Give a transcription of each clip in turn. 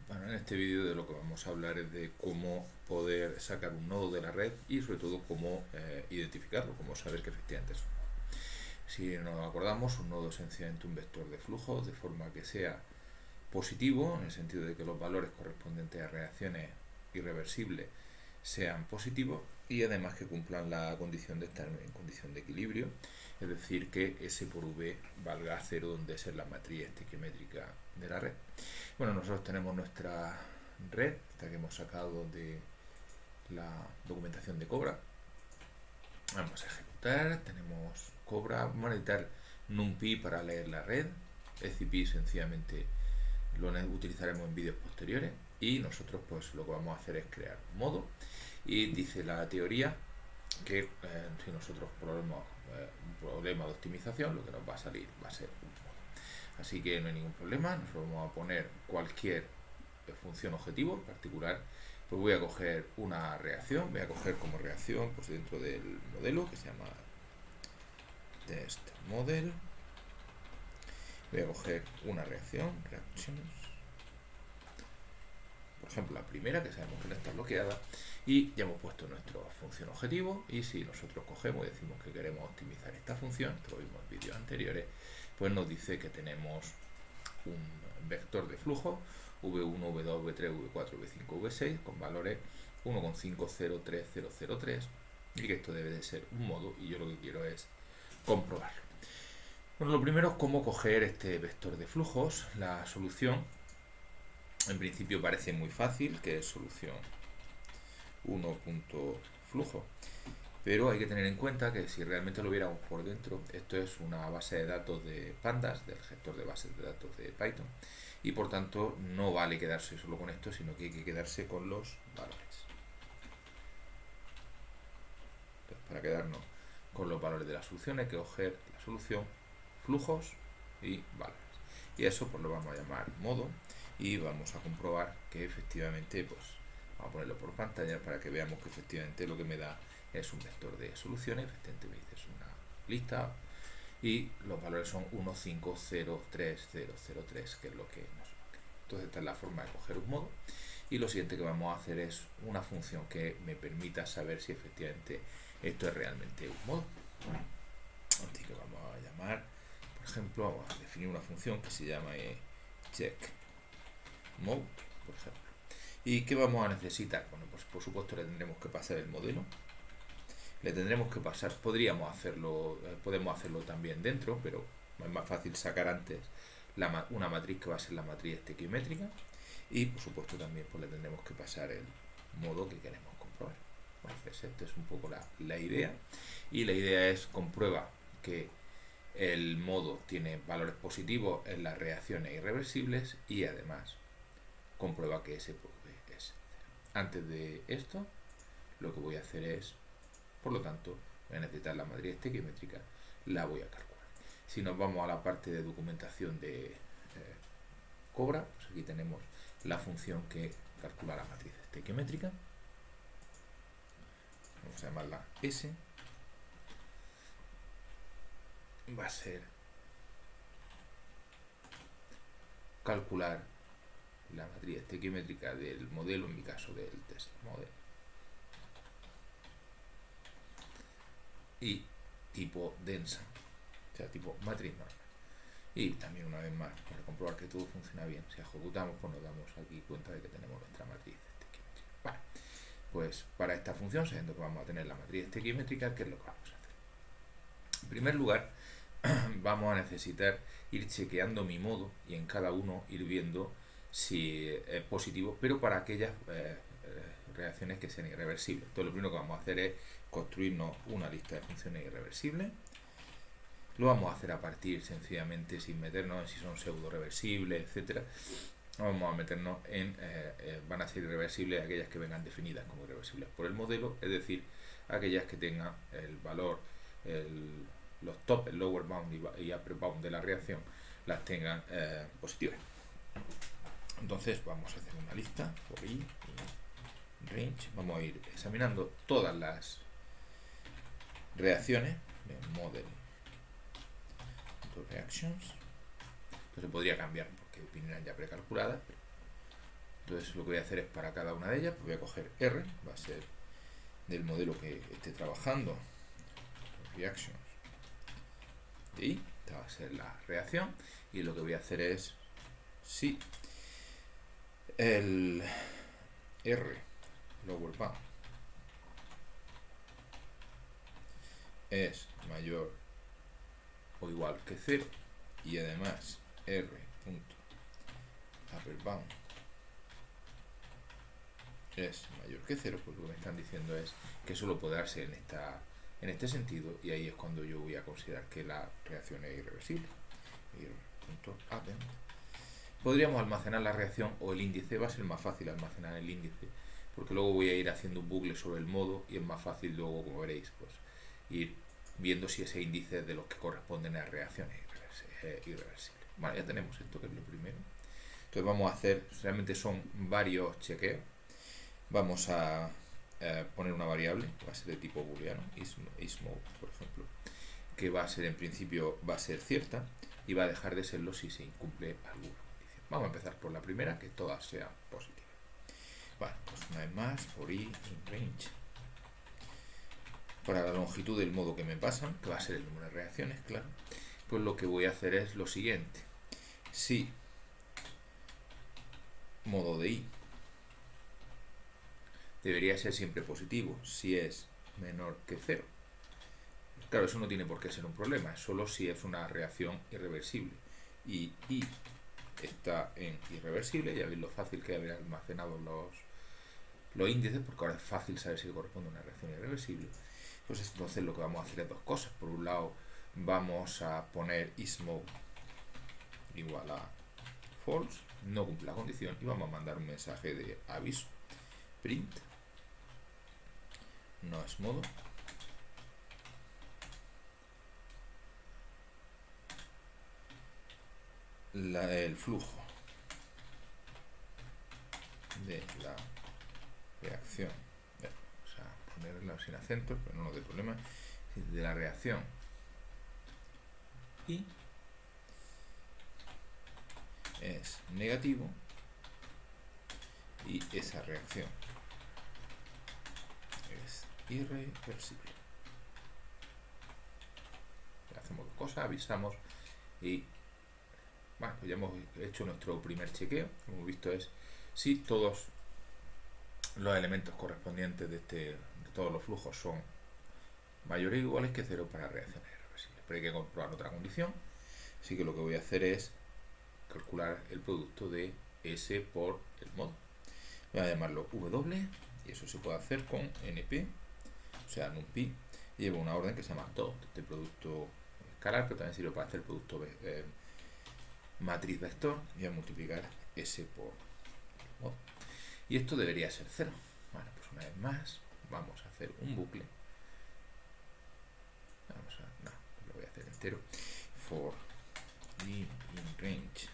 Bueno, en este vídeo de lo que vamos a hablar es de cómo poder sacar un nodo de la red y sobre todo cómo identificarlo, cómo saber que efectivamente es un nodo. Si nos acordamos, un nodo es sencillamente un vector de flujo de forma que sea positivo, en el sentido de que los valores correspondientes a reacciones irreversibles sean positivos y además que cumplan la condición de estar en condición de equilibrio, es decir, que S por V valga 0 donde es la matriz estequiométrica de la red. Bueno, nosotros tenemos nuestra red, esta que hemos sacado de la documentación de Cobra. Vamos a ejecutar, tenemos Cobra, vamos a necesitar NumPy para leer la red, SCP sencillamente lo utilizaremos en vídeos posteriores y nosotros pues lo que vamos a hacer es crear un modo y dice la teoría que si nosotros ponemos un problema de optimización lo que nos va a salir va a ser un modo. Así que no hay ningún problema, nosotros vamos a poner cualquier función objetivo en particular. Pues voy a coger una reacción, voy a coger como reacción pues dentro del modelo que se llama test model, voy a coger una reacción, reactions, por ejemplo la primera que sabemos que no está bloqueada y ya hemos puesto nuestra función objetivo y si nosotros cogemos y decimos que queremos optimizar esta función, esto lo vimos en vídeos anteriores, pues nos dice que tenemos un vector de flujo V1, V2, V3, V4, V5, V6 con valores 1,503003 y que esto debe de ser un modo y yo lo que quiero es comprobarlo. Bueno, lo primero es cómo coger este vector de flujos. La solución en principio parece muy fácil, que es solución 1.flujo, pero hay que tener en cuenta que si realmente lo viéramos por dentro, esto es una base de datos de pandas, del gestor de bases de datos de Python, y por tanto no vale quedarse solo con esto, sino que hay que quedarse con los valores. Entonces, para quedarnos con los valores de la solución hay que coger la solución, flujos y valores. Y eso pues lo vamos a llamar modo y vamos a comprobar que efectivamente, pues vamos a ponerlo por pantalla para que veamos que efectivamente lo que me da es un vector de soluciones, efectivamente me dice es una lista y los valores son 1503003, que es lo que nos bloquea. Entonces esta es la forma de coger un modo y lo siguiente que vamos a hacer es una función que me permita saber si efectivamente esto es realmente un modo. Así que vamos a llamar, por ejemplo, vamos a definir una función que se llama check mode, por ejemplo. ¿Y qué vamos a necesitar? Bueno, pues por supuesto le tendremos que pasar el modelo. Le tendremos que pasar, podemos hacerlo también dentro, pero es más fácil sacar antes una matriz que va a ser la matriz estequiométrica y por supuesto también pues le tendremos que pasar el modo que queremos comprobar. Bueno, pues esta es un poco la idea y la idea es comprueba que el modo tiene valores positivos en las reacciones irreversibles y además comprueba que S por V es 0. Antes de esto lo que voy a hacer es, por lo tanto, voy a necesitar la matriz estequiométrica, la voy a calcular. Si nos vamos a la parte de documentación de Cobra, pues aquí tenemos la función que calcula la matriz estequiométrica. Vamos a llamarla S. Va a ser calcular la matriz estequiométrica del modelo, en mi caso del test model, y tipo densa, o sea, tipo matriz normal. Y también una vez más, para comprobar que todo funciona bien, si ejecutamos, pues nos damos aquí cuenta de que tenemos nuestra matriz estequiométrica. Vale, pues para esta función, sabiendo que vamos a tener la matriz estequiométrica, ¿qué es lo que vamos a hacer? En primer lugar, vamos a necesitar ir chequeando mi modo y en cada uno ir viendo si es positivo, pero para aquellas reacciones que sean irreversibles. Entonces lo primero que vamos a hacer es construirnos una lista de funciones irreversibles. Lo vamos a hacer a partir sencillamente sin meternos en si son pseudo reversibles, etcétera. Vamos a meternos en van a ser irreversibles aquellas que vengan definidas como irreversibles por el modelo, es decir, aquellas que tengan el valor, los top, el lower bound y upper bound de la reacción las tengan positivas. Entonces vamos a hacer una lista for i range, vamos a ir examinando todas las reacciones de model reactions. Esto se podría cambiar porque vienen ya precalculadas, pero Entonces lo que voy a hacer es para cada una de ellas, pues voy a coger R, va a ser del modelo que esté trabajando, reactions de I, esta va a ser la reacción, y lo que voy a hacer es si el R lower bound es mayor o igual que 0 y además R punto upper bound es mayor que 0, pues lo que me están diciendo es que solo puede darse en este sentido, y ahí es cuando yo voy a considerar que la reacción es irreversible. Ir.append. Podríamos almacenar la reacción o el índice, va a ser más fácil almacenar el índice, porque luego voy a ir haciendo un bucle sobre el modo y es más fácil luego, como veréis, pues ir viendo si ese índice es de los que corresponden a reacciones irreversibles. Vale, ya tenemos esto, que es lo primero. Entonces vamos a hacer, realmente son varios chequeos. Vamos a poner una variable que va a ser de tipo booleano, isMode, por ejemplo, que va a ser en principio va a ser cierta y va a dejar de serlo si se incumple alguna condición. Vamos a empezar por la primera, que todas sean positivas. Vale, pues una vez más, for i in range. Para la longitud del modo que me pasan, que va a ser el número de reacciones, claro, pues lo que voy a hacer es lo siguiente. Si modo de i debería ser siempre positivo si es menor que 0. Claro, eso no tiene por qué ser un problema, es solo si es una reacción irreversible. Y I está en irreversible, ya veis lo fácil que es haber almacenado los índices, porque ahora es fácil saber si corresponde a una reacción irreversible. Pues entonces lo que vamos a hacer es dos cosas. Por un lado, vamos a poner isMode igual a false, no cumple la condición, y vamos a mandar un mensaje de aviso. Print no es modo el flujo de la reacción, o sea, ponerlo sin acentos, pero no nos dé problema, de la reacción y es negativo y esa reacción es irreversible. Hacemos dos cosas, avisamos y bueno, pues ya hemos hecho nuestro primer chequeo. Como hemos visto es si todos los elementos correspondientes de todos los flujos son mayores o iguales que 0 para reacciones irreversibles. Pero hay que comprobar otra condición, así que lo que voy a hacer es calcular el producto de S por el modo. Voy a llamarlo W y eso se puede hacer con NP, o sea, NumPy. Lleva una orden que se llama dot, este producto escalar, pero también sirve para hacer el producto matriz vector, y a multiplicar S por modo. Y esto debería ser 0. Bueno, pues una vez más vamos a hacer un bucle. Lo voy a hacer entero. For i in range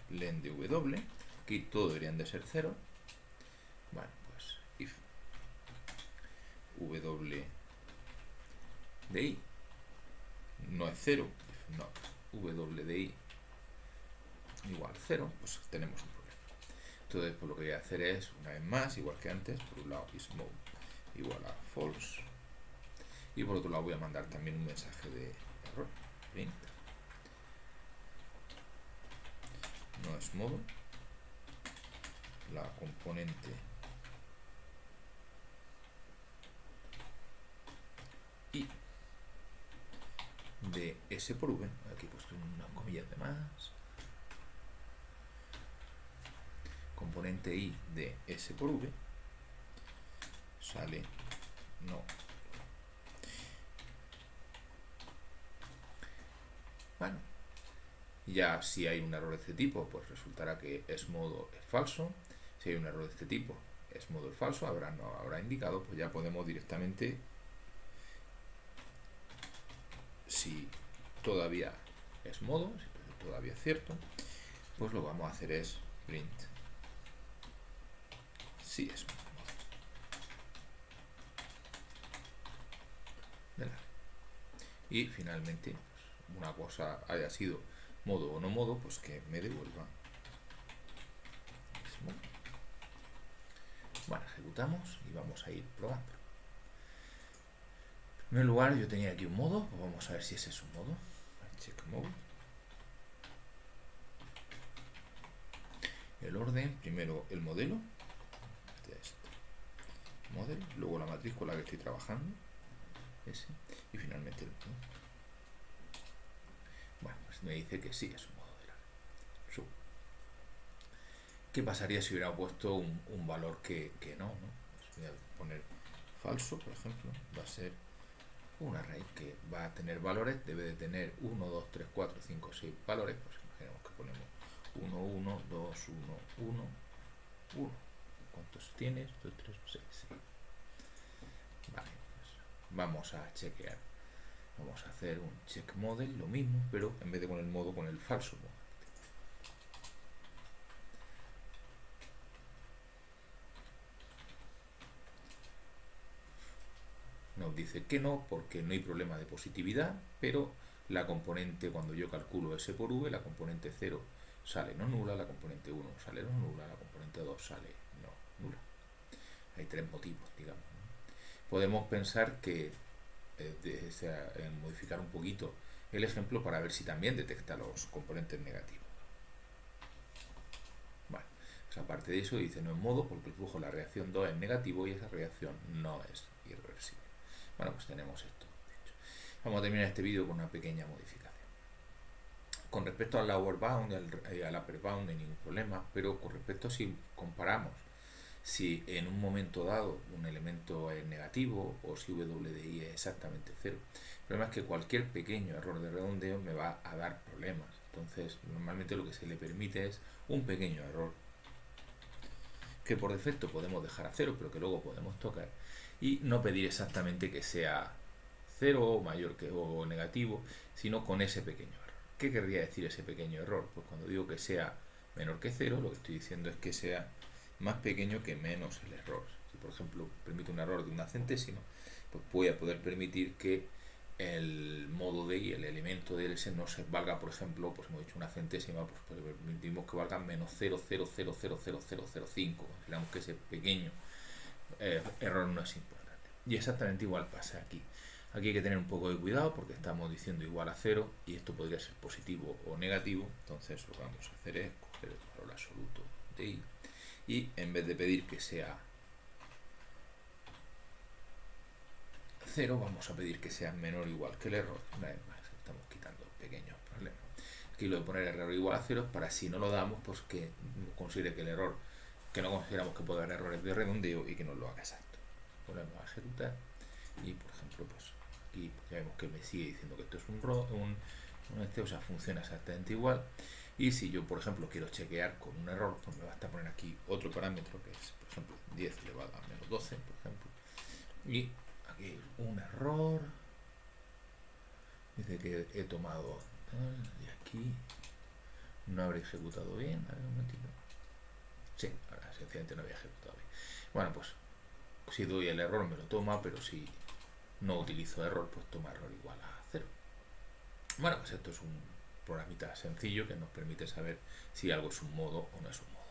len de W, aquí todo deberían de ser 0. Bueno, pues if W de i no es 0, if not W de i igual 0, pues tenemos un problema. Entonces, pues lo que voy a hacer es, una vez más, igual que antes, por un lado isMode igual a false, y por otro lado voy a mandar también un mensaje de error, print no es modo la componente i de S por V, aquí he puesto unas comillas de más, componente i de S por V sale no. Bueno, ya si hay un error de este tipo, pues resultará que es modo es falso. Si hay un error de este tipo, es modo es falso, no habrá indicado, pues ya podemos directamente, si todavía es modo, si todavía es cierto, pues lo que vamos a hacer es print si es modo. Y finalmente, pues, una cosa haya sido modo o no modo, pues que me devuelva Bueno, ejecutamos y vamos a ir probando. En primer lugar, yo tenía aquí un modo, pues vamos a ver si ese es un modo. Check mode. El orden, primero el modelo, model, luego la matriz con la que estoy trabajando, ese, y finalmente el modo. Bueno, pues me dice que sí es un modo de la red. Sub. ¿Qué pasaría si hubiera puesto un valor que no? Pues voy a poner falso, por ejemplo, va a ser un array que va a tener valores, debe de tener 1, 2, 3, 4, 5, 6 valores, pues imaginemos que ponemos 1, 1, 2, 1, 1, 1. ¿Cuántos tienes? 2, 3, 6, 6. Vale, pues vamos a chequear. Vamos a hacer un check model, lo mismo, pero en vez de con el modo, con el falso modo. Nos dice que no, porque no hay problema de positividad, pero la componente, cuando yo calculo S por V, la componente 0 sale no nula, la componente 1 sale no nula, la componente 2 sale no nula. Hay tres motivos, digamos. Podemos pensar que modificar un poquito el ejemplo para ver si también detecta los componentes negativos. Bueno, pues aparte de eso dice no en modo porque el flujo de la reacción 2 es negativo y esa reacción no es irreversible. Bueno, pues tenemos esto. Vamos a terminar este vídeo con una pequeña modificación. Con respecto al lower bound y al upper bound no hay ningún problema, pero con respecto a si comparamos si en un momento dado un elemento es negativo o si WDI es exactamente 0. El problema es que cualquier pequeño error de redondeo me va a dar problemas. Entonces, normalmente lo que se le permite es un pequeño error que por defecto podemos dejar a 0, pero que luego podemos tocar, y no pedir exactamente que sea 0 o mayor que o negativo, sino con ese pequeño error. ¿Qué querría decir ese pequeño error? Pues cuando digo que sea menor que 0, lo que estoy diciendo es que sea más pequeño que menos el error. Si por ejemplo permite un error de una centésima, pues voy a poder permitir que el modo de y el elemento de ese no se valga, por ejemplo, pues hemos dicho una centésima, pues permitimos que valga menos 0,0000005. Consideramos que ese pequeño error no es importante. Y exactamente igual pasa aquí. Aquí hay que tener un poco de cuidado porque estamos diciendo igual a 0 y esto podría ser positivo o negativo. Entonces lo que vamos a hacer es coger el valor absoluto de i y en vez de pedir que sea 0 vamos a pedir que sea menor o igual que el error. Una vez más, estamos quitando pequeños problemas. Aquí lo de poner error igual a 0 es para si no lo damos, pues que considere que el error, que no consideramos que pueda haber errores de redondeo y que nos lo haga exacto. Volvemos a ejecutar y por ejemplo pues aquí ya vemos que me sigue diciendo que esto es o sea, funciona exactamente igual. Y si yo por ejemplo quiero chequear con un error, pues me basta poner aquí otro parámetro que es por ejemplo 10 elevado a menos 12 por ejemplo, y aquí un error, dice que he tomado y aquí no habré ejecutado bien. A ver, un momentito. Sí, ahora sencillamente no había ejecutado bien. Bueno, pues si doy el error me lo toma, pero si no utilizo error, pues toma error igual a 0. Bueno, pues esto es un programita sencillo que nos permite saber si algo es un modo o no es un modo.